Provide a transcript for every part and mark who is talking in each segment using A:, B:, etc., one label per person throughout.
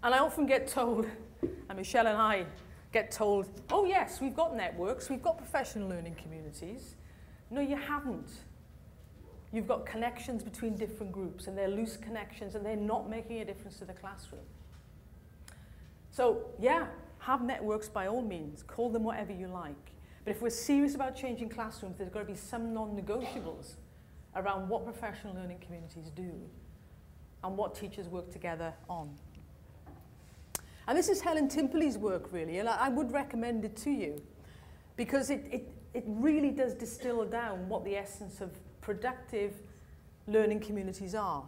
A: And I often get told, and Michelle and I get told, oh yes, we've got networks, we've got professional learning communities. No, you haven't. You've got connections between different groups, and they're loose connections, and they're not making a difference to the classroom. So yeah, have networks by all means, call them whatever you like. But if we're serious about changing classrooms, there's got to be some non-negotiables around what professional learning communities do and what teachers work together on. And this is Helen Timperley's work, really, and I would recommend it to you because it really does distill down what the essence of productive learning communities are.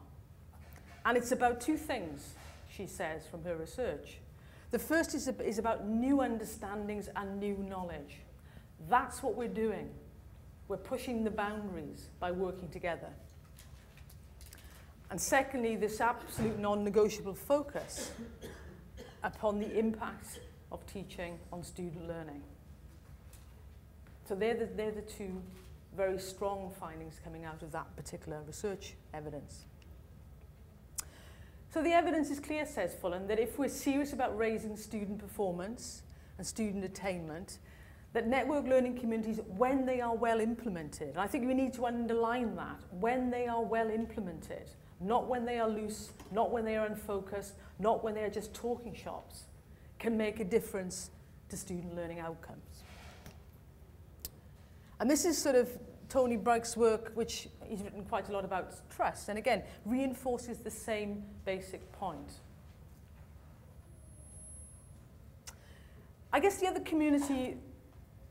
A: And it's about two things, she says, from her research. The first is about new understandings and new knowledge. That's what we're doing. We're pushing the boundaries by working together. And secondly, this absolute non-negotiable focus upon the impact of teaching on student learning. So they're the two very strong findings coming out of that particular research evidence. So the evidence is clear, says Fullan, that if we're serious about raising student performance and student attainment, that network learning communities, when they are well implemented, and I think we need to underline that, when they are well implemented, not when they are loose, not when they are unfocused, not when they are just talking shops, can make a difference to student learning outcomes. And this is sort of Tony Bright's work, which he's written quite a lot about trust, and again, reinforces the same basic point. I guess the other community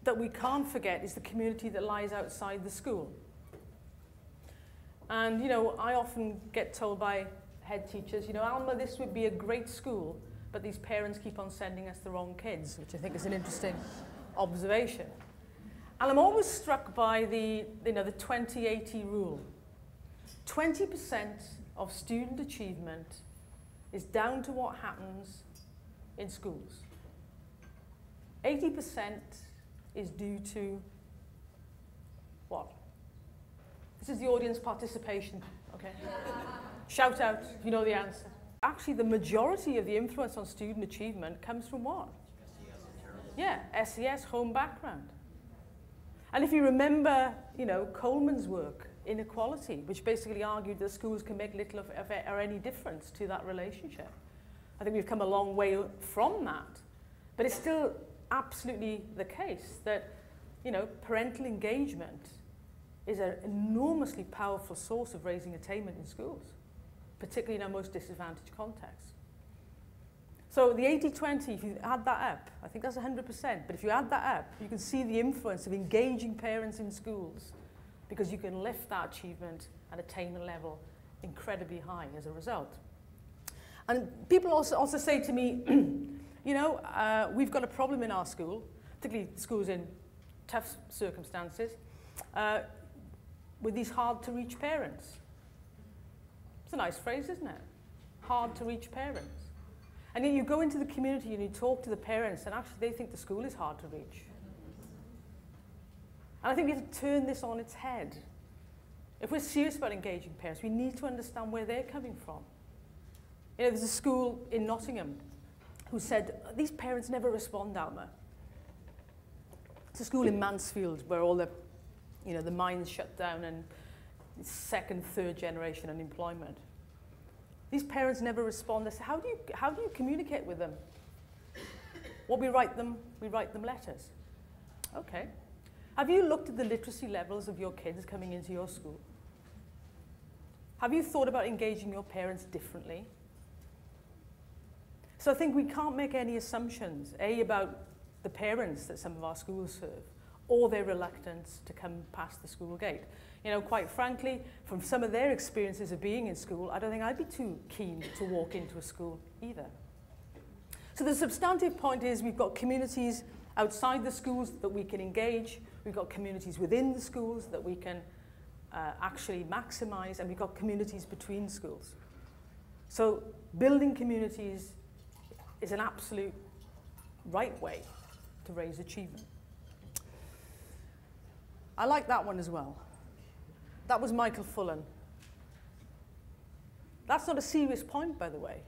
A: that we can't forget is the community that lies outside the school. And, you know, I often get told by head teachers, you know, Alma, this would be a great school, but these parents keep on sending us the wrong kids, which I think is an interesting observation. And I'm always struck by the 20-80 rule. 20% of student achievement is down to what happens in schools. 80% is due to what? This is the audience participation, okay? Shout out if you know the answer. Actually, the majority of the influence on student achievement comes from what? Yeah, SES, home background. And if you remember, you know, Coleman's work, Inequality, which basically argued that schools can make little or any difference to that relationship. I think we've come a long way from that. But it's still absolutely the case that, you know, parental engagement is an enormously powerful source of raising attainment in schools, particularly in our most disadvantaged contexts. So the 80-20, if you add that up, I think that's 100%, but if you add that up, you can see the influence of engaging parents in schools because you can lift that achievement and attainment level incredibly high as a result. And people also say to me, you know, we've got a problem in our school, particularly schools in tough circumstances, with these hard-to-reach parents. It's a nice phrase, isn't it? Hard-to-reach parents. And then you go into the community and you talk to the parents, and actually they think the school is hard to reach. And I think we have to turn this on its head. If we're serious about engaging parents, we need to understand where they're coming from. You know, there's a school in Nottingham who said, these parents never respond, Alma. It's a school in Mansfield where all the, you know, the mines shut down and it's second, third generation unemployment. These parents never respond. They say, how do you communicate with them? Well, we write them letters. Okay. Have you looked at the literacy levels of your kids coming into your school? Have you thought about engaging your parents differently? So I think we can't make any assumptions, A, about the parents that some of our schools serve, or their reluctance to come past the school gate. You know, quite frankly, from some of their experiences of being in school, I don't think I'd be too keen to walk into a school either. So the substantive point is we've got communities outside the schools that we can engage, we've got communities within the schools that we can actually maximize, and we've got communities between schools. So building communities is an absolute right way to raise achievement. I like that one as well. That was Michael Fullan. That's not a serious point, by the way.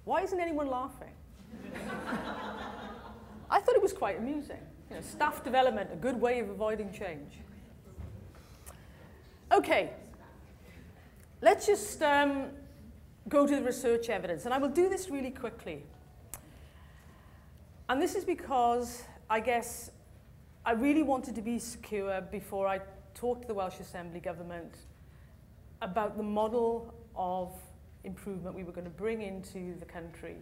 A: Why isn't anyone laughing? I thought it was quite amusing. You know, staff development, a good way of avoiding change. Okay, let's just go to the research evidence, and I will do this really quickly. And this is because, I guess, I really wanted to be secure before I talked to the Welsh Assembly government about the model of improvement we were going to bring into the country,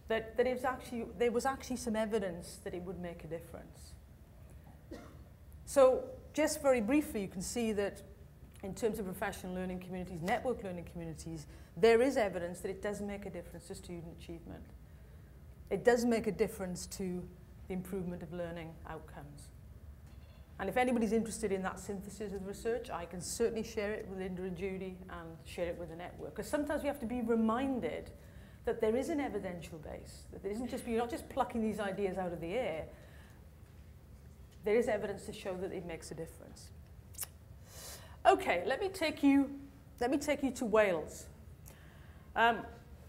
A: that there was actually some evidence that it would make a difference. So just very briefly, you can see that in terms of professional learning communities, network learning communities, there is evidence that it does make a difference to student achievement. It does make a difference to the improvement of learning outcomes. And if anybody's interested in that synthesis of the research, I can certainly share it with Linda and Judy and share it with the network. Because sometimes we have to be reminded that there is an evidential base, that there isn't just, you're not just plucking these ideas out of the air. There is evidence to show that it makes a difference. Okay, let me take you to Wales.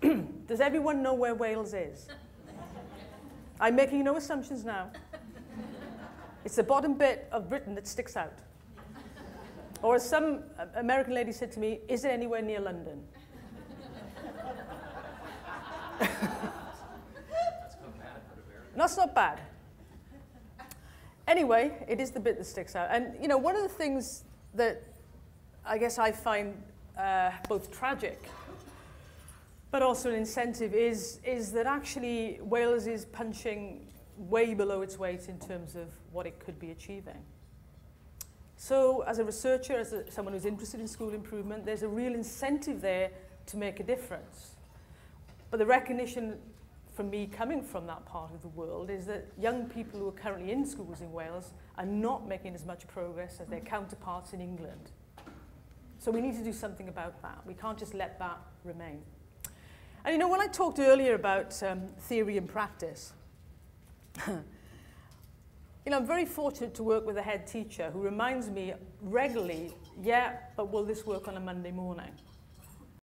A: Does everyone know where Wales is? I'm making no assumptions now. It's the bottom bit of Britain that sticks out. Or as some American lady said to me, is it anywhere near London? That's not bad. Anyway, it is the bit that sticks out. And you know, one of the things that I guess I find both tragic but also an incentive is that actually Wales is punching way below its weight in terms of what it could be achieving. So as a researcher, as someone who's interested in school improvement, there's a real incentive there to make a difference. But the recognition from me coming from that part of the world is that young people who are currently in schools in Wales are not making as much progress as their counterparts in England. So we need to do something about that. We can't just let that remain. And you know, when I talked earlier about theory and practice, you know, I'm very fortunate to work with a head teacher who reminds me regularly, yeah, but will this work on a Monday morning?